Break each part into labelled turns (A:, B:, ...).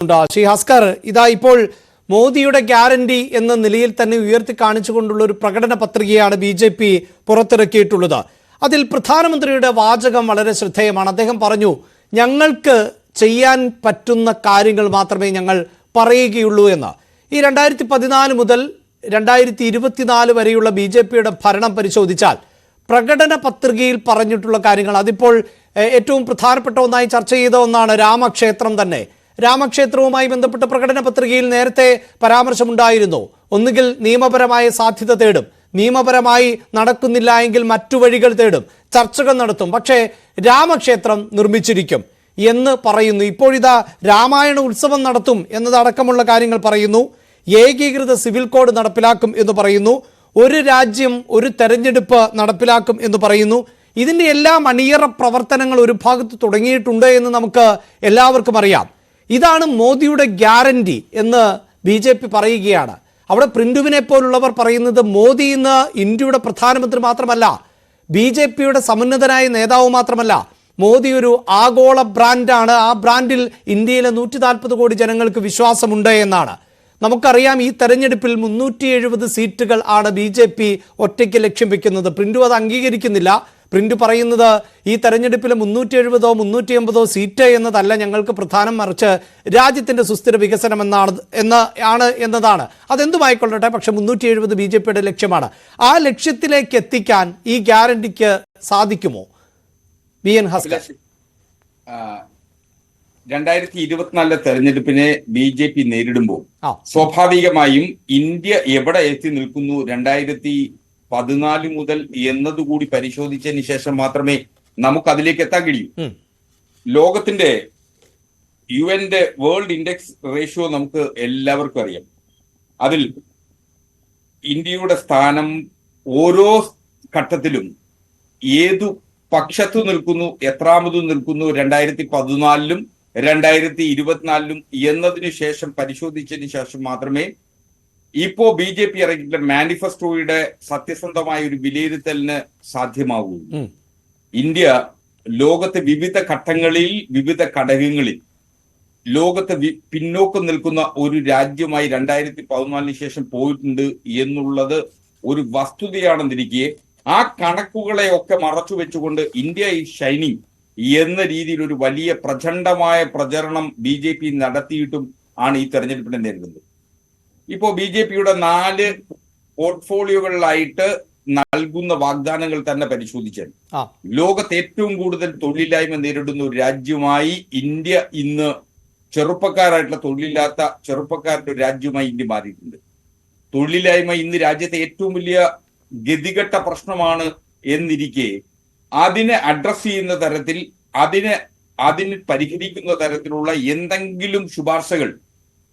A: ശ്രീ ഹസ്കർ, ഇതാ ഇപ്പോൾ മോദിയുടെ ഗ്യാരണ്ടി എന്ന നിലയിൽ തന്നെ ഉയർത്തി കാണിച്ചുകൊണ്ടുള്ള ഒരു പ്രകടന പത്രികയാണ് BJP പുറത്തിറക്കിയിട്ടുള്ളത്. അതിൽ പ്രധാനമന്ത്രിയുടെ വാചകം വളരെ ശ്രദ്ധേയമാണ്. അദ്ദേഹം പറഞ്ഞു, ഞങ്ങൾക്ക് ചെയ്യാൻ പറ്റുന്ന കാര്യങ്ങൾ മാത്രമേ ഞങ്ങൾ പറയുകയുള്ളൂ എന്ന്. ഈ 2014 മുതൽ 2024 വരെയുള്ള BJPയുടെ ഭരണം പരിശോധിച്ചാൽ പ്രകടന പത്രികയിൽ പറഞ്ഞിട്ടുള്ള കാര്യങ്ങൾ അതിപ്പോൾ ഏറ്റവും പ്രധാനപ്പെട്ട ഒന്നായി ചർച്ച ചെയ്ത ഒന്നാണ് രാമക്ഷേത്രം തന്നെ. രാമക്ഷേത്രവുമായി ബന്ധപ്പെട്ട പ്രകടന പത്രികയിൽ നേരത്തെ പരാമർശമുണ്ടായിരുന്നു. ഒന്നുകിൽ നിയമപരമായ സാധ്യത തേടും, നിയമപരമായി നടക്കുന്നില്ല എങ്കിൽ മറ്റു വഴികൾ തേടും, ചർച്ചകൾ നടത്തും, പക്ഷേ രാമക്ഷേത്രം നിർമ്മിച്ചിരിക്കും എന്ന് പറയുന്നു. ഇപ്പോഴിതാ രാമായണ ഉത്സവം നടത്തും എന്നതടക്കമുള്ള കാര്യങ്ങൾ പറയുന്നു. ഏകീകൃത സിവിൽ കോഡ് നടപ്പിലാക്കും എന്ന് പറയുന്നു. ഒരു രാജ്യം ഒരു തെരഞ്ഞെടുപ്പ് നടപ്പിലാക്കും എന്ന് പറയുന്നു. ഇതിൻ്റെ എല്ലാം അണിയറ പ്രവർത്തനങ്ങൾ ഒരു ഭാഗത്ത് തുടങ്ങിയിട്ടുണ്ട് എന്ന് നമുക്ക് എല്ലാവർക്കും അറിയാം. ഇതാണ് മോദിയുടെ ഗ്യാരണ്ടി എന്ന് BJP പറയുകയാണ്. അവിടെ പ്രിന്റുവിനെ പോലുള്ളവർ പറയുന്നത് മോദി ഇന്ന് ഇന്ത്യയുടെ പ്രധാനമന്ത്രി മാത്രമല്ല, BJPയുടെ സമുന്നതനായ നേതാവ് മാത്രമല്ല, മോദി ഒരു ആഗോള ബ്രാൻഡാണ്. ആ ബ്രാൻഡിൽ ഇന്ത്യയിലെ 140 കോടി ജനങ്ങൾക്ക് വിശ്വാസമുണ്ട് എന്നാണ്. നമുക്കറിയാം, ഈ തെരഞ്ഞെടുപ്പിൽ 370 സീറ്റുകൾ ആണ് BJP ഒറ്റയ്ക്ക് ലക്ഷ്യം വെക്കുന്നത്. പ്രിന്റു അത് അംഗീകരിക്കുന്നില്ല. പ്രിന്റ് പറയുന്നത് ഈ തെരഞ്ഞെടുപ്പിലെ 370 380 സീറ്റ് എന്നതല്ല ഞങ്ങൾക്ക് പ്രധാനം, മറിച്ച് രാജ്യത്തിന്റെ സുസ്ഥിര വികസനം എന്നതാണ്. അതെന്തുമായിക്കൊള്ളട്ടെ, പക്ഷെ 370 BJPയുടെ ലക്ഷ്യമാണ്. ആ ലക്ഷ്യത്തിലേക്ക് എത്തിക്കാൻ ഈ ഗ്യാരണ്ടിക്ക് സാധിക്കുമോ? BN ഹസ്കർ.
B: 2024 തെരഞ്ഞെടുപ്പിനെ BJP നേരിടുമ്പോൾ സ്വാഭാവികമായും ഇന്ത്യ എവിടെ എത്തി നിൽക്കുന്നു 2014 മുതൽ എന്നതുകൂടി പരിശോധിച്ചതിന് ശേഷം മാത്രമേ നമുക്ക് അതിലേക്ക് എത്താൻ കഴിയൂ. ലോകത്തിന്റെ UN-ന്റെ വേൾഡ് ഇൻഡെക്സ് റേഷ്യോ നമുക്ക് എല്ലാവർക്കും അറിയാം. അതിൽ ഇന്ത്യയുടെ സ്ഥാനം ഓരോ ഘട്ടത്തിലും ഏതു പക്ഷത്തു നിൽക്കുന്നു, എത്രാമത് നിൽക്കുന്നു 2014-ലും 2024-ലും എന്നതിനു ശേഷം പരിശോധിച്ചതിന് ശേഷം മാത്രമേ ഇപ്പോ BJP ഇറങ്ങിയിട്ടുള്ള മാനിഫെസ്റ്റോയുടെ സത്യസന്ധമായ ഒരു വിലയിരുത്തലിന് സാധ്യമാവുകയുള്ളൂ. ഇന്ത്യ ലോകത്തെ വിവിധ ഘട്ടങ്ങളിൽ, വിവിധ ഘടകങ്ങളിൽ ലോകത്തെ പിന്നോക്കം നിൽക്കുന്ന ഒരു രാജ്യമായി 2014-ന് ശേഷം പോയിട്ടുണ്ട് എന്നുള്ളത് ഒരു വസ്തുതയാണെന്നിരിക്കെ ആ കണക്കുകളെ ഒക്കെ മറച്ചു വെച്ചുകൊണ്ട് ഇന്ത്യ ഈസ് ഷൈനിങ് എന്ന രീതിയിൽ ഒരു വലിയ പ്രചണ്ഡമായ പ്രചരണം BJP നടത്തിയിട്ടും ആണ് ഈ തെരഞ്ഞെടുപ്പിനെ നേരിടുന്നത്. ഇപ്പോ BJPയുടെ 4 പോർട്ട്ഫോളിയോകളിലായിട്ട് നൽകുന്ന വാഗ്ദാനങ്ങൾ തന്നെ പരിശോധിച്ചാൽ ലോകത്ത് ഏറ്റവും കൂടുതൽ തൊഴിലില്ലായ്മ നേരിടുന്ന ഒരു രാജ്യമായി ഇന്ത്യ ഇന്ന് ചെറുപ്പക്കാരായിട്ടുള്ള തൊഴിലില്ലാത്ത ചെറുപ്പക്കാരുടെ ഒരു രാജ്യമായി ഇന്ത്യ മാറിയിട്ടുണ്ട്. തൊഴിലില്ലായ്മ ഇന്ന് രാജ്യത്തെ ഏറ്റവും വലിയ ഗതികെട്ട പ്രശ്നമാണ് എന്നിരിക്കെ അതിനെ അഡ്രസ് ചെയ്യുന്ന തരത്തിൽ, അതിന് പരിഹരിക്കുന്ന തരത്തിലുള്ള എന്തെങ്കിലും ശുപാർശകൾ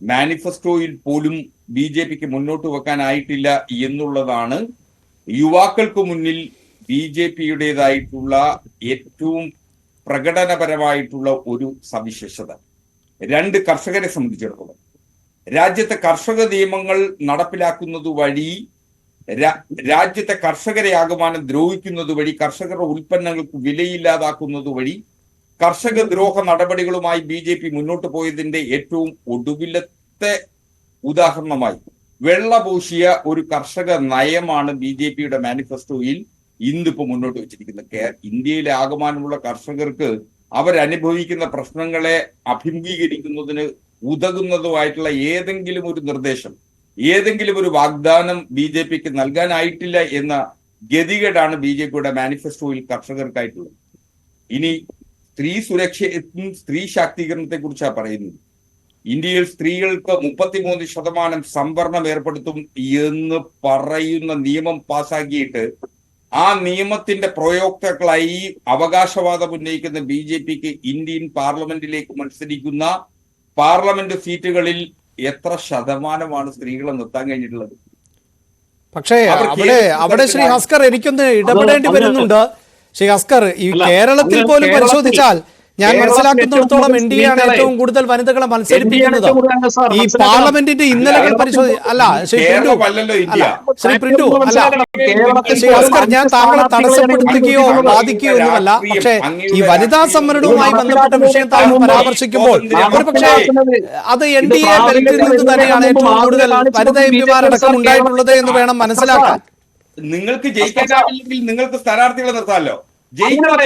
B: മാനിഫെസ്റ്റോയിൽ പോലും BJPക്ക് മുന്നോട്ട് വെക്കാനായിട്ടില്ല എന്നുള്ളതാണ് യുവാക്കൾക്ക് മുന്നിൽ BJPയുടേതായിട്ടുള്ള ഏറ്റവും പ്രകടനപരമായിട്ടുള്ള ഒരു സവിശേഷത. 2 കർഷകരെ സംബന്ധിച്ചിടത്തോളം രാജ്യത്തെ കർഷക നിയമങ്ങൾ നടപ്പിലാക്കുന്നത് വഴി രാജ്യത്തെ കർഷകരെ ആകമാനം ദ്രോഹിക്കുന്നത് വഴി, കർഷകരുടെ ഉൽപ്പന്നങ്ങൾക്ക് വിലയില്ലാതാക്കുന്നത് വഴി കർഷക ദ്രോഹ നടപടികളുമായി BJP മുന്നോട്ട് പോയതിന്റെ ഏറ്റവും ഒടുവിലത്തെ ഉദാഹരണമായി വെള്ളപൂശിയ ഒരു കർഷക നയമാണ് BJPയുടെ മാനിഫെസ്റ്റോയിൽ ഇന്നിപ്പോ മുന്നോട്ട് വെച്ചിരിക്കുന്നത്. ഇന്ത്യയിലെ ആകമാനമുള്ള കർഷകർക്ക് അവരനുഭവിക്കുന്ന പ്രശ്നങ്ങളെ അഭിമുഖീകരിക്കുന്നതിന് ഉതകുന്നതുമായിട്ടുള്ള ഏതെങ്കിലും ഒരു നിർദ്ദേശം, ഏതെങ്കിലും ഒരു വാഗ്ദാനം BJPക്ക് നൽകാനായിട്ടില്ല എന്ന ഗതികേടാണ് BJPയുടെ മാനിഫെസ്റ്റോയിൽ കർഷകർക്കായിട്ടുള്ളത്. ഇനി സ്ത്രീ സുരക്ഷയും സ്ത്രീ ശാക്തീകരണത്തെ കുറിച്ചാണ് പറയുന്നത്. ഇന്ത്യയിൽ സ്ത്രീകൾക്ക് 33% സംവരണം ഏർപ്പെടുത്തും എന്ന് പറയുന്ന നിയമം പാസാക്കിയിട്ട് ആ നിയമത്തിന്റെ പ്രയോക്താക്കളായി അവകാശവാദം ഉന്നയിക്കുന്ന BJPക്ക് ഇന്ത്യൻ പാർലമെന്റിലേക്ക് മത്സരിക്കുന്ന പാർലമെന്റ് സീറ്റുകളിൽ എത്ര ശതമാനമാണ് സ്ത്രീകളെ നിർത്താൻ കഴിഞ്ഞിട്ടുള്ളത്?
A: പക്ഷേ അവിടെ ശ്രീ ഹസ്കർ, എനിക്കൊന്ന് ഇടപെടേണ്ടി വരുന്നുണ്ട്. ശ്രീ ഹസ്കർ, ഈ കേരളത്തിൽ പോലും പരിശോധിച്ചാൽ ഞാൻ മനസ്സിലാക്കുന്നിടത്തോളം എൻ ഡി എ ആണ് ഏറ്റവും കൂടുതൽ വനിതകളെ മത്സരിപ്പിക്കുന്നത്. ഈ പാർലമെന്റിന്റെ ഇന്നലകൾ അല്ല ശ്രീ പ്രിന്റു, ശ്രീ പ്രിന്റു അല്ല ശ്രീ ഭാസ്കർ, ഞാൻ താങ്കളെ തടസ്സപ്പെടുത്തുകയോ ബാധിക്കുകയോ ഒന്നുമല്ല. പക്ഷേ ഈ വനിതാ സംവരണവുമായി ബന്ധപ്പെട്ട വിഷയം താങ്കൾ പരാമർശിക്കുമ്പോൾ ഒരുപക്ഷെ അത് എൻ ഡി എ ബലത്തിൽ നിന്ന് തന്നെയാണ് ഏറ്റവും കൂടുതൽ വനിതാ എംപിമാരടക്കം ഉണ്ടായിട്ടുള്ളത് എന്ന് വേണം മനസ്സിലാക്കാൻ.
B: നിങ്ങൾക്ക് ജയിക്കാനാവില്ലെങ്കിൽ നിങ്ങൾക്ക് സ്ഥാനാർത്ഥികളെ നിർത്താമല്ലോ. 20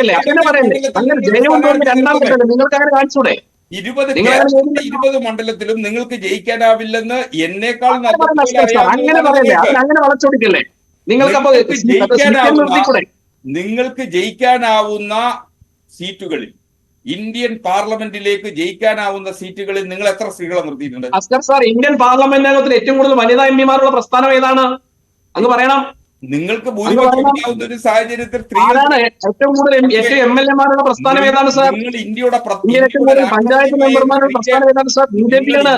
B: മണ്ഡലത്തിലും നിങ്ങൾക്ക് ജയിക്കാനാവില്ലെന്ന് എന്നേക്കാൾ നിങ്ങൾക്ക് ജയിക്കാനാവുന്ന സീറ്റുകളിൽ, ഇന്ത്യൻ പാർലമെന്റിലേക്ക് ജയിക്കാനാവുന്ന സീറ്റുകളിൽ നിങ്ങൾ എത്ര സ്ത്രീകളെ നിർത്തിയിട്ടുണ്ട്?
C: അസ്കർ സാർ, ഇന്ത്യൻ പാർലമെന്റിനകത്തിൽ ഏറ്റവും കൂടുതൽ വനിതാ എംപിമാരുള്ള പ്രസ്ഥാനം ഏതാണ് അങ്ങ് പറയണം.
B: നിങ്ങൾക്ക് ഭൂരിപക്ഷം ഒരു സാഹചര്യത്തിൽ
C: സ്ത്രീകളാണ് ഏറ്റവും കൂടുതൽ MLA-മാരുടെ പ്രസ്ഥാനം ഏതാണ് സാർ?
B: നിങ്ങൾ ഇന്ത്യയുടെ
C: പഞ്ചായത്ത് മെമ്പർമാരുടെ പ്രസ്ഥാനം ഏതാണ് സാർ? BJP ആണ്.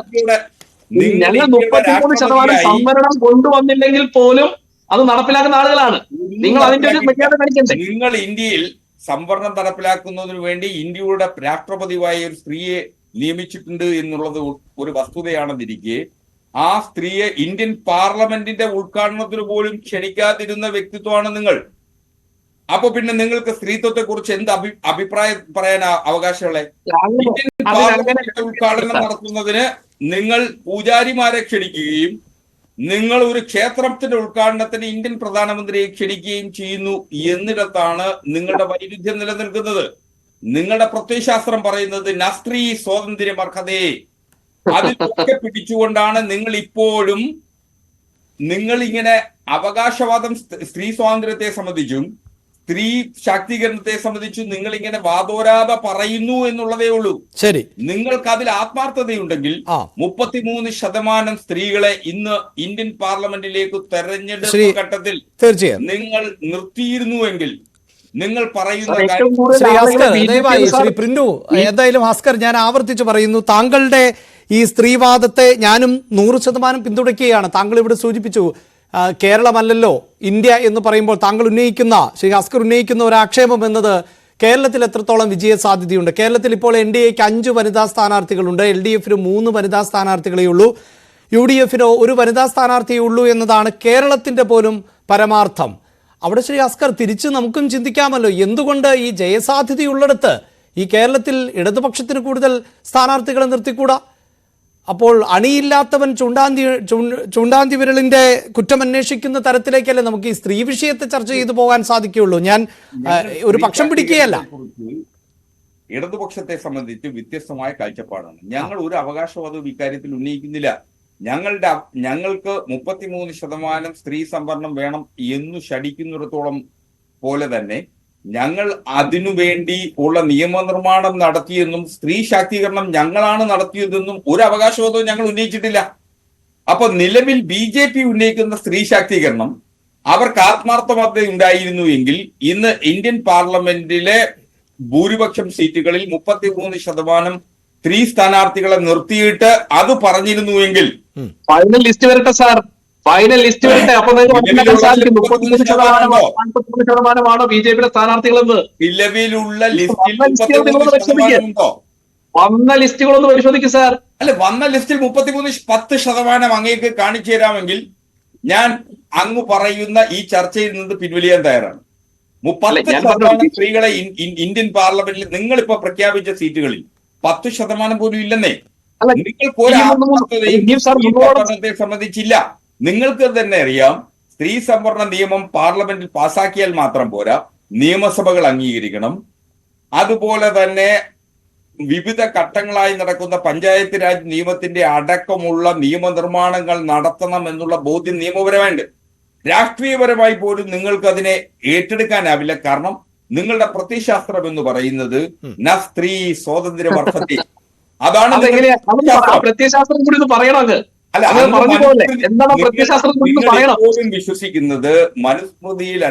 C: ഞങ്ങൾ 33% സംവരണം കൊണ്ടുവന്നില്ലെങ്കിൽ പോലും അത് നടപ്പിലാക്കുന്ന ആളുകളാണ്. നിങ്ങൾ അതിന്റെ ഒരു മര്യാദ കാണിക്കണ്ടേ?
B: നിങ്ങൾ ഇന്ത്യയിൽ സംവരണം നടപ്പിലാക്കുന്നതിന് വേണ്ടി ഇന്ത്യയുടെ രാഷ്ട്രപതിയായ ഒരു സ്ത്രീയെ നിയമിച്ചിട്ടുണ്ട് എന്നുള്ളത് ഒരു വസ്തുതയാണെന്നിരിക്കെ ആ സ്ത്രീയെ ഇന്ത്യൻ പാർലമെന്റിന്റെ ഉദ്ഘാടനത്തിന് പോലും ക്ഷണിക്കാതിരുന്ന വ്യക്തിത്വമാണ് നിങ്ങൾ. അപ്പൊ പിന്നെ നിങ്ങൾക്ക് സ്ത്രീത്വത്തെ കുറിച്ച് എന്ത് അഭിപ്രായം പറയാൻ അവകാശമുള്ളേ? ഇന്ത്യൻ പാർലമെന്റിന്റെ ഉദ്ഘാടനം നടത്തുന്നതിന് നിങ്ങൾ പൂജാരിമാരെ ക്ഷണിക്കുകയും നിങ്ങൾ ഒരു ക്ഷേത്രത്തിന്റെ ഉദ്ഘാടനത്തിന് ഇന്ത്യൻ പ്രധാനമന്ത്രിയെ ക്ഷണിക്കുകയും ചെയ്യുന്നു എന്നിടത്താണ് നിങ്ങളുടെ വൈരുദ്ധ്യം നിലനിൽക്കുന്നത്. നിങ്ങളുടെ പ്രത്യയശാസ്ത്രം പറയുന്നത് നസ്ത്രീ സ്വാതന്ത്ര്യം അർഹതേ, അതിലൊക്കെ പിടിച്ചുകൊണ്ടാണ് നിങ്ങൾ ഇപ്പോഴും ഇങ്ങനെ അവകാശവാദം, സ്ത്രീ സ്വാതന്ത്ര്യത്തെ സംബന്ധിച്ചും സ്ത്രീ ശാക്തീകരണത്തെ സംബന്ധിച്ചും നിങ്ങൾ ഇങ്ങനെ വാദോരാതെ പറയുന്നു എന്നുള്ളതേ ഉള്ളൂ.
A: ശരി,
B: നിങ്ങൾക്ക് അതിൽ ആത്മാർത്ഥതയുണ്ടെങ്കിൽ 33% സ്ത്രീകളെ ഇന്ന് ഇന്ത്യൻ പാർലമെന്റിലേക്ക് തെരഞ്ഞെടുപ്പ് ഘട്ടത്തിൽ
A: തീർച്ചയായും
B: നിങ്ങൾ നിർത്തിയിരുന്നുവെങ്കിൽ നിങ്ങൾ പറയുന്ന
A: ശ്രീ പ്രിന്റു, എന്തായാലും ഭാസ്കർ, ഞാൻ ആവർത്തിച്ച് പറയുന്നു, താങ്കളുടെ ഈ സ്ത്രീവാദത്തെ ഞാനും 100% പിന്തുണയ്ക്കുകയാണ്. താങ്കൾ ഇവിടെ സൂചിപ്പിച്ചു കേരളമല്ലല്ലോ ഇന്ത്യ എന്ന് പറയുമ്പോൾ താങ്കൾ ഉന്നയിക്കുന്ന, ശ്രീ ഭാസ്കർ ഉന്നയിക്കുന്ന ഒരു ആക്ഷേപം എന്നത് കേരളത്തിൽ എത്രത്തോളം വിജയ സാധ്യതയുണ്ട്. കേരളത്തിൽ ഇപ്പോൾ NDAക്ക് 5 വനിതാ സ്ഥാനാർത്ഥികളുണ്ട്, LDFന് 3 വനിതാ സ്ഥാനാർത്ഥികളേ ഉള്ളൂ, UDFനോ 1 വനിതാ സ്ഥാനാർത്ഥിയേ ഉള്ളൂ എന്നതാണ് കേരളത്തിന്റെ പോലും പരമാർത്ഥം. അവിടെ ശ്രീ ഭാസ്കർ, തിരിച്ച് നമുക്കും ചിന്തിക്കാമല്ലോ, എന്തുകൊണ്ട് ഈ ജയസാധ്യതയുള്ളിടത്ത് ഈ കേരളത്തിൽ ഇടതുപക്ഷത്തിന് കൂടുതൽ സ്ഥാനാർത്ഥികളെ നിർത്തിക്കൂടാ? അപ്പോൾ അണിയില്ലാത്തവൻ ചൂണ്ടാന്തി വിരലിന്റെ കുറ്റം അന്വേഷിക്കുന്ന തരത്തിലേക്കല്ലേ നമുക്ക് ഈ സ്ത്രീ വിഷയത്തെ ചർച്ച ചെയ്തു പോകാൻ സാധിക്കുകയുള്ളൂ. ഞാൻ ഒരു പക്ഷം പിടിക്കുകയല്ല.
B: ഇടതുപക്ഷത്തെ സംബന്ധിച്ച് വ്യത്യസ്തമായ കാഴ്ചപ്പാടാണ്. ഞങ്ങൾ ഒരു അവകാശവാദവും ഇക്കാര്യത്തിൽ ഉന്നയിക്കുന്നില്ല. ഞങ്ങൾക്ക് 33% സ്ത്രീ സംവരണം വേണം എന്നു ശഠിക്കുന്നിടത്തോളം പോലെ തന്നെ ഞങ്ങൾ അതിനുവേണ്ടി ഉള്ള നിയമനിർമ്മാണം നടത്തിയെന്നും സ്ത്രീ ശാക്തീകരണം ഞങ്ങളാണ് നടത്തിയതെന്നും ഒരു അവകാശവാദവും ഞങ്ങൾ ഉന്നയിച്ചിട്ടില്ല. അപ്പൊ നിലവിൽ BJP ഉന്നയിക്കുന്ന സ്ത്രീ ശാക്തീകരണം അവർക്ക് ആത്മാർത്ഥത ഉണ്ടായിരുന്നു എങ്കിൽ ഇന്ന് ഇന്ത്യൻ പാർലമെന്റിലെ ഭൂരിപക്ഷം സീറ്റുകളിൽ 33% സ്ത്രീ സ്ഥാനാർത്ഥികളെ നിർത്തിയിട്ട് അത് പറഞ്ഞിരുന്നുവെങ്കിൽ
C: ഫൈനൽ ലിസ്റ്റ് വരട്ടെ സാർ, ഫൈനൽ ലിസ്റ്റ് വരട്ടെ. അപ്പൊ 33%മാണോ BJPയുടെ സ്ഥാനാർത്ഥികളെന്ന്
B: നിലവിലുള്ള ലിസ്റ്റിൽ
C: വന്ന ലിസ്റ്റുകളൊന്ന് പരിശോധിക്കും സാർ.
B: അല്ല, വന്ന ലിസ്റ്റിൽ 10% അങ്ങേക്ക് കാണിച്ചു തരാമെങ്കിൽ ഞാൻ അങ്ങ് പറയുന്ന ഈ ചർച്ചയിൽ നിന്ന് പിൻവലിയാൻ തയ്യാറാണ്. 30% സ്ത്രീകളെ ഇന്ത്യൻ പാർലമെന്റിൽ നിങ്ങളിപ്പോ പ്രഖ്യാപിച്ച സീറ്റുകളിൽ 10% പോലും ഇല്ലെന്നേ. നിങ്ങൾക്ക് ഒരു സംബന്ധിച്ചില്ല. നിങ്ങൾക്ക് തന്നെ അറിയാം, സ്ത്രീ സംവരണ നിയമം പാർലമെന്റിൽ പാസാക്കിയാൽ മാത്രം പോരാ, നിയമസഭകൾ അംഗീകരിക്കണം. അതുപോലെ തന്നെ വിവിധ ഘട്ടങ്ങളായി നടക്കുന്ന പഞ്ചായത്ത് രാജ് നിയമത്തിന്റെ അടക്കമുള്ള നിയമനിർമ്മാണങ്ങൾ നടത്തണം എന്നുള്ള ബോധ്യം നിയമപരമായിട്ട്. രാഷ്ട്രീയപരമായി പോലും നിങ്ങൾക്ക് അതിനെ ഏറ്റെടുക്കാനാവില്ല. കാരണം നിങ്ങളുടെ പ്രത്യയശാസ്ത്രം എന്ന് പറയുന്നത് ന സ്ത്രീ സ്വാതന്ത്ര്യ വർദ്ധത്തി. അതാണ്
C: പ്രത്യയശാസ്ത്രം കൂടി ഒന്ന് പറയണം.
B: പോലും വിശ്വസിക്കുന്നത് മനുസ്മൃതിയിൽ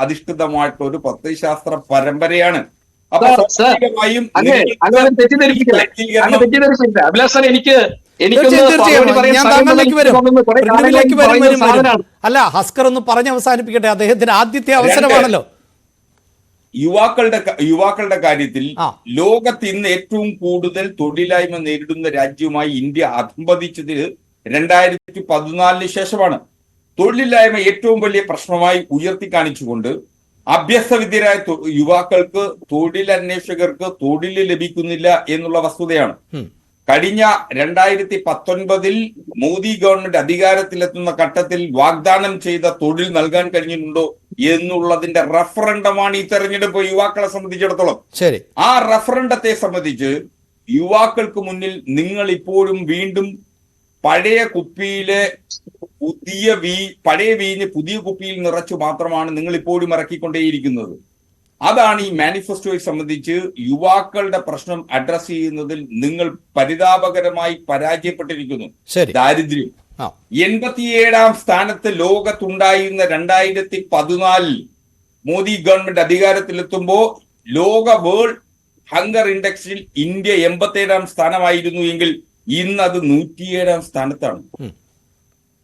B: അധിഷ്ഠിതമായിട്ടുള്ള ഒരു പ്രത്യയശാസ്ത്ര പരമ്പരയാണ്. അപ്പൊ സ്വാഭാവികമായും
A: അല്ല, ഹസ്കർ ഒന്ന് പറഞ്ഞ് അവസാനിപ്പിക്കട്ടെ, അദ്ദേഹത്തിന്റെ ആദ്യത്തെ അവസരമാണല്ലോ.
B: യുവാക്കളുടെ കാര്യത്തിൽ
A: ആ.
B: ലോകത്ത് ഇന്ന് ഏറ്റവും കൂടുതൽ തൊഴിലില്ലായ്മ നേരിടുന്ന രാജ്യമായി ഇന്ത്യ അധംപതിച്ചത് 2014 ശേഷമാണ്. തൊഴിലില്ലായ്മ ഏറ്റവും വലിയ പ്രശ്നമായി ഉയർത്തി കാണിച്ചുകൊണ്ട് അഭ്യസ്തവിദ്യരായ യുവാക്കൾക്ക്, തൊഴിലന്വേഷകർക്ക് തൊഴിൽ ലഭിക്കുന്നില്ല എന്നുള്ള വസ്തുതയാണ്. കഴിഞ്ഞ 2019 മോദി ഗവൺമെന്റ് അധികാരത്തിലെത്തുന്ന ഘട്ടത്തിൽ വാഗ്ദാനം ചെയ്ത തൊഴിൽ നൽകാൻ കഴിഞ്ഞിട്ടുണ്ടോ എന്നുള്ളതിന്റെ റഫറണ്ടമാണ് ഈ തെരഞ്ഞെടുപ്പ് യുവാക്കളെ സംബന്ധിച്ചിടത്തോളം.
A: ശരി,
B: ആ റഫറണ്ടത്തെ സംബന്ധിച്ച് യുവാക്കൾക്ക് മുന്നിൽ നിങ്ങൾ ഇപ്പോഴും വീണ്ടും പഴയ കുപ്പിയിലെ പഴയ വീഞ്ഞ് പുതിയ കുപ്പിയിൽ നിറച്ചു മാത്രമാണ് നിങ്ങൾ ഇപ്പോഴും ഇറക്കിക്കൊണ്ടേയിരിക്കുന്നത്. അതാണ് ഈ മാനിഫെസ്റ്റോയെ സംബന്ധിച്ച് യുവാക്കളുടെ പ്രശ്നം അഡ്രസ് ചെയ്യുന്നതിൽ നിങ്ങൾ പരിതാപകരമായി പരാജയപ്പെട്ടിരിക്കുന്നു. ദാരിദ്ര്യം 87ാം സ്ഥാനത്ത് ലോകത്തുണ്ടായിരുന്ന 2014 മോദി ഗവൺമെന്റ് അധികാരത്തിലെത്തുമ്പോൾ വേൾഡ് ഹങ്കർ ഇൻഡെക്സിൽ ഇന്ത്യ 87ാം സ്ഥാനമായിരുന്നു എങ്കിൽ ഇന്ന് അത് 107ാം സ്ഥാനത്താണ്.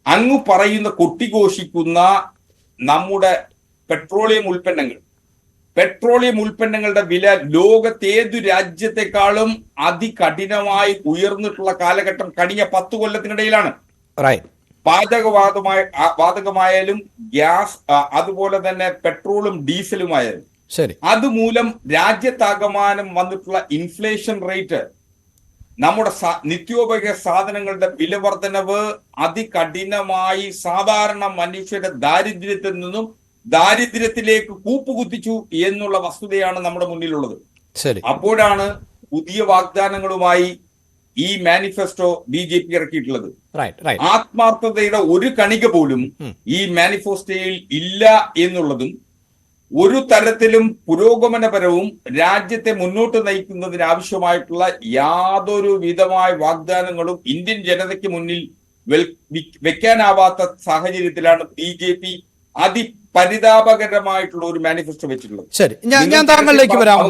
B: അങ്ങ് പറയുന്ന കൊട്ടിഘോഷിക്കുന്ന നമ്മുടെ പെട്രോളിയം ഉൽപ്പന്നങ്ങളുടെ വില ലോകത്തേതു രാജ്യത്തെക്കാളും അതികഠിനമായി ഉയർന്നിട്ടുള്ള കാലഘട്ടം കഴിഞ്ഞ 10 കൊല്ലത്തിനിടയിലാണ്. വാതകമായാലും ഗ്യാസ്, അതുപോലെ തന്നെ പെട്രോളും ഡീസലുമായാലും. അതുമൂലം രാജ്യത്താകമാനം വന്നിട്ടുള്ള ഇൻഫ്ലേഷൻ റേറ്റ്, നമ്മുടെ നിത്യോപയോഗ സാധനങ്ങളുടെ വില വർധനവ് അതികഠിനമായി സാധാരണ മനുഷ്യരുടെ ദാരിദ്ര്യത്തിൽ നിന്നും ദാരിദ്ര്യത്തിലേക്ക് കൂപ്പുകുത്തിച്ചു എന്നുള്ള വസ്തുതയാണ് നമ്മുടെ മുന്നിലുള്ളത്. അപ്പോഴാണ് പുതിയ വാഗ്ദാനങ്ങളുമായി ഈ മാനിഫെസ്റ്റോ BJP ഇറക്കിയിട്ടുള്ളത്. ആത്മാർത്ഥതയുടെ ഒരു കണിക പോലും ഈ മാനിഫെസ്റ്റോയിൽ ഇല്ല എന്നുള്ളതും ഒരു തരത്തിലും പുരോഗമനപരവും രാജ്യത്തെ മുന്നോട്ട് നയിക്കുന്നതിന് ആവശ്യമായിട്ടുള്ള യാതൊരു വിധമായ വാഗ്ദാനങ്ങളും ഇന്ത്യൻ ജനതയ്ക്ക് മുന്നിൽ വെക്കാനാവാത്ത സാഹചര്യത്തിലാണ് BJP അതിപരിതാപകരമായിട്ടുള്ള ഒരു മാനിഫെസ്റ്റോ വെച്ചിട്ടുള്ളത്.
A: ശരി, ഞാൻ താങ്കളിലേക്ക് വരാം.